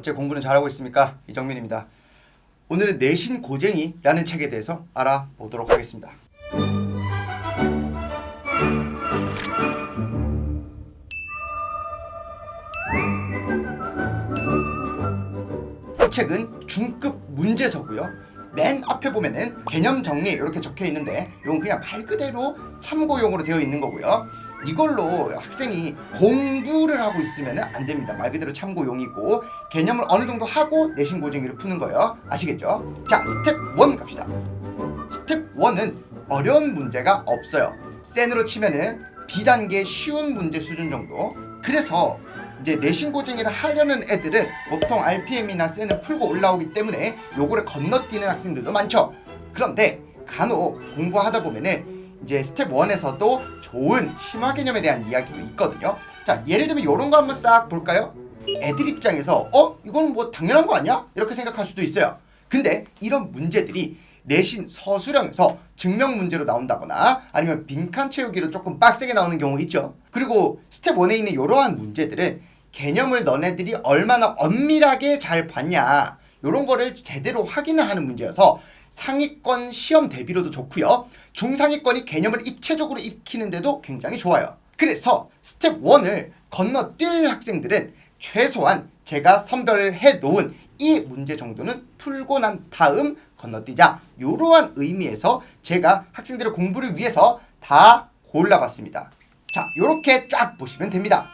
어째 공부는 잘하고 있습니까? 이정민입니다. 오늘은 내신 고쟁이라는 책에 대해서 알아보도록 하겠습니다. 이 책은 중급 문제서고요. 맨 앞에 보면은 개념 정리 이렇게 적혀 있는데 이건 그냥 말 그대로 참고용으로 되어 있는 거고요. 이걸로 학생이 공부를 하고 있으면 안 됩니다. 말 그대로 참고용이고 개념을 어느 정도 하고 내신 고쟁이를 푸는 거예요. 아시겠죠? 자, 스텝 1 갑시다. 스텝 1은 어려운 문제가 없어요. 센으로 치면은 B단계 쉬운 문제 수준 정도. 그래서 이제 내신 고쟁이를 하려는 애들은 보통 RPM이나 센을 풀고 올라오기 때문에 요거를 건너뛰는 학생들도 많죠. 그런데 간혹 공부하다 보면은 이제 스텝 1에서도 좋은 심화 개념에 대한 이야기도 있거든요. 자, 예를 들면 요런 거 한번 싹 볼까요? 애들 입장에서 이건 뭐 당연한 거 아니야? 이렇게 생각할 수도 있어요. 근데 이런 문제들이 내신 서술형에서 증명 문제로 나온다거나 아니면 빈칸 채우기로 조금 빡세게 나오는 경우 있죠. 그리고 스텝 1에 있는 이러한 문제들은 개념을 너네들이 얼마나 엄밀하게 잘 봤냐 이런 거를 제대로 확인을 하는 문제여서 상위권 시험 대비로도 좋고요. 중상위권이 개념을 입체적으로 익히는데도 굉장히 좋아요. 그래서 스텝 1을 건너뛸 학생들은 최소한 제가 선별해 놓은 이 문제 정도는 풀고 난 다음 건너뛰자, 이러한 의미에서 제가 학생들의 공부를 위해서 다 골라봤습니다. 자, 이렇게 쫙 보시면 됩니다.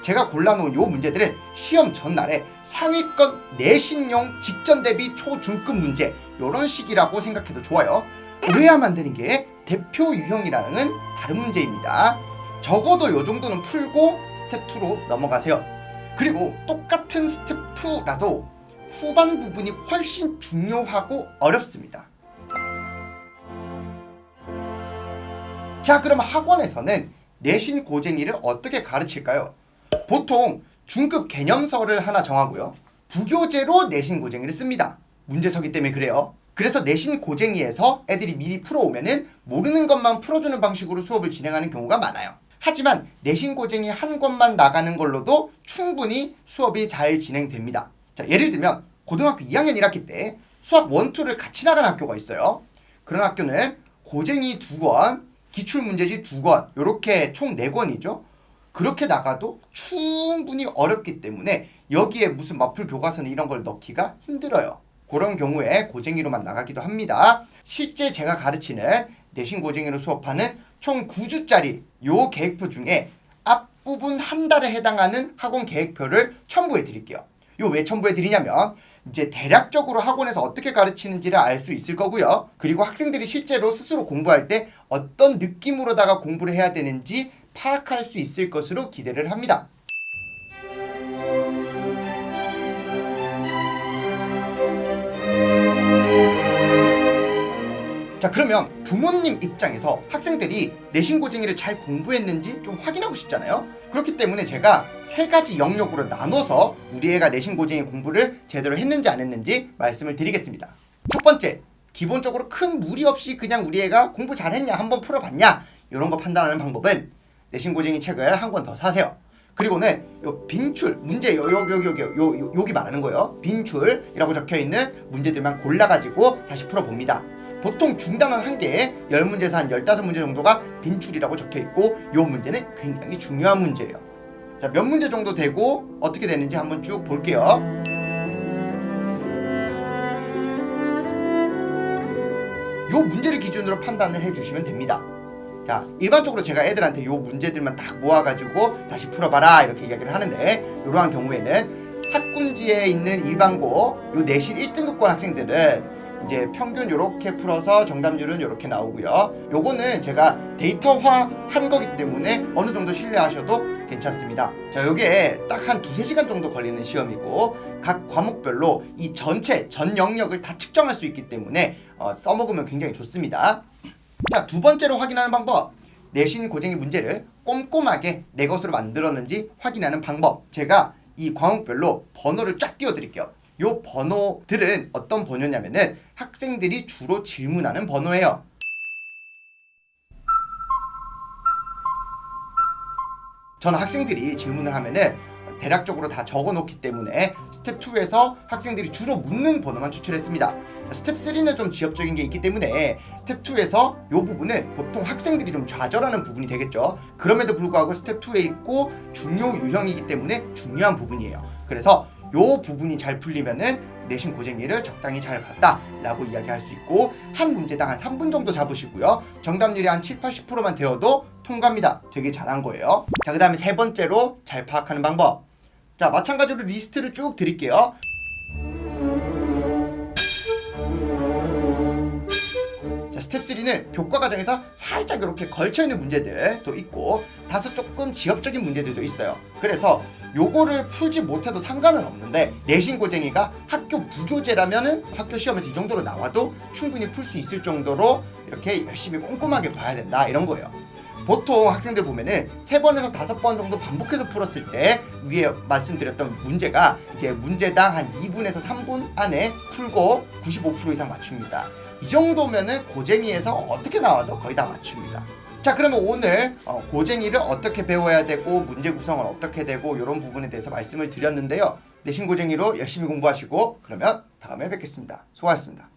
제가 골라놓은 요 문제들은 시험 전날에 상위권 내신용 직전 대비 초중급 문제 요런 식이라고 생각해도 좋아요. 오해하면 안 되는 게 대표 유형이랑은 다른 문제입니다. 적어도 요 정도는 풀고 스텝 2로 넘어가세요. 그리고 똑같은 스텝 2라도 후반 부분이 훨씬 중요하고 어렵습니다. 자, 그럼 학원에서는 내신 고쟁이를 어떻게 가르칠까요? 보통 중급 개념서를 하나 정하고요. 부교재로 내신 고쟁이를 씁니다. 문제서기 때문에 그래요. 그래서 내신 고쟁이에서 애들이 미리 풀어오면은 모르는 것만 풀어주는 방식으로 수업을 진행하는 경우가 많아요. 하지만 내신 고쟁이 한 권만 나가는 걸로도 충분히 수업이 잘 진행됩니다. 자, 예를 들면 고등학교 2학년 1학기 때 수학 1, 2를 같이 나가는 학교가 있어요. 그런 학교는 고쟁이 2권, 기출문제지 2권 이렇게 총 4권이죠. 그렇게 나가도 충분히 어렵기 때문에 여기에 무슨 마플 교과서나 이런 걸 넣기가 힘들어요. 그런 경우에 고쟁이로만 나가기도 합니다. 실제 제가 가르치는 내신 고쟁이로 수업하는 총 9주짜리 요 계획표 중에 앞부분 한 달에 해당하는 학원 계획표를 첨부해 드릴게요. 요 왜 첨부해 드리냐면 이제 대략적으로 학원에서 어떻게 가르치는지를 알 수 있을 거고요. 그리고 학생들이 실제로 스스로 공부할 때 어떤 느낌으로다가 공부를 해야 되는지 파악할 수 있을 것으로 기대를 합니다. 자, 그러면 부모님 입장에서 학생들이 내신 고쟁이를 잘 공부했는지 좀 확인하고 싶잖아요. 그렇기 때문에 제가 3가지 영역으로 나눠서 우리 애가 내신 고쟁이 공부를 제대로 했는지 안 했는지 말씀을 드리겠습니다. 첫 번째, 기본적으로 큰 무리 없이 그냥 우리 애가 공부 잘했냐, 한번 풀어봤냐 이런 거 판단하는 방법은 내신 고쟁이 책을 한 권 더 사세요. 그리고는 요 빈출 문제 여기 말하는 거예요. 빈출이라고 적혀있는 문제들만 골라가지고 다시 풀어봅니다. 보통 중단원 한 개에 10문제에서 한 15문제 정도가 빈출이라고 적혀있고 요 문제는 굉장히 중요한 문제예요. 자, 몇 문제 정도 되고 어떻게 되는지 한번 쭉 볼게요. 요 문제를 기준으로 판단을 해주시면 됩니다. 자, 일반적으로 제가 애들한테 요 문제들만 딱 모아가지고 다시 풀어봐라 이렇게 이야기를 하는데 이러한 경우에는 학군지에 있는 일반고 요 내신 1등급권 학생들은 이제 평균 요렇게 풀어서 정답률은 요렇게 나오고요. 요거는 제가 데이터화 한 거기 때문에 어느 정도 신뢰하셔도 괜찮습니다. 자, 요게 딱 한 2-3시간 정도 걸리는 시험이고 각 과목별로 이 전체 전 영역을 다 측정할 수 있기 때문에 써먹으면 굉장히 좋습니다. 자, 두 번째로 확인하는 방법, 내신 고쟁이 문제를 꼼꼼하게 내 것으로 만들었는지 확인하는 방법. 제가 이 과목별로 번호를 쫙 띄워드릴게요. 요 번호들은 어떤 번호냐면은 학생들이 주로 질문하는 번호예요. 저는 학생들이 질문을 하면은 대략적으로 다 적어놓기 때문에 스텝 2에서 학생들이 주로 묻는 번호만 추출했습니다. 스텝 3는 좀 지엽적인 게 있기 때문에 스텝 2에서 이 부분은 보통 학생들이 좀 좌절하는 부분이 되겠죠. 그럼에도 불구하고 스텝 2에 있고 중요 유형이기 때문에 중요한 부분이에요. 그래서 이 부분이 잘 풀리면은 내신 고쟁이를 적당히 잘 봤다라고 이야기할 수 있고, 한 문제당 한 3분 정도 잡으시고요. 정답률이 한 7, 80%만 되어도 통과입니다. 되게 잘한 거예요. 자, 그 다음에 세 번째로 잘 파악하는 방법. 자, 마찬가지로 리스트를 쭉 드릴게요. 자, 스텝 3는 교과 과정에서 살짝 이렇게 걸쳐있는 문제들도 있고 다소 조금 지엽적인 문제들도 있어요. 그래서 요거를 풀지 못해도 상관은 없는데, 내신 고쟁이가 학교 부교재라면은 학교 시험에서 이 정도로 나와도 충분히 풀 수 있을 정도로 이렇게 열심히 꼼꼼하게 봐야 된다, 이런 거예요. 보통 학생들 보면은 3번에서 5번 정도 반복해서 풀었을 때 위에 말씀드렸던 문제가 이제 문제당 한 2분에서 3분 안에 풀고 95% 이상 맞춥니다. 이 정도면은 고쟁이에서 어떻게 나와도 거의 다 맞춥니다. 자, 그러면 오늘 고쟁이를 어떻게 배워야 되고 문제 구성은 어떻게 되고 이런 부분에 대해서 말씀을 드렸는데요. 내신 고쟁이로 열심히 공부하시고 그러면 다음에 뵙겠습니다. 수고하셨습니다.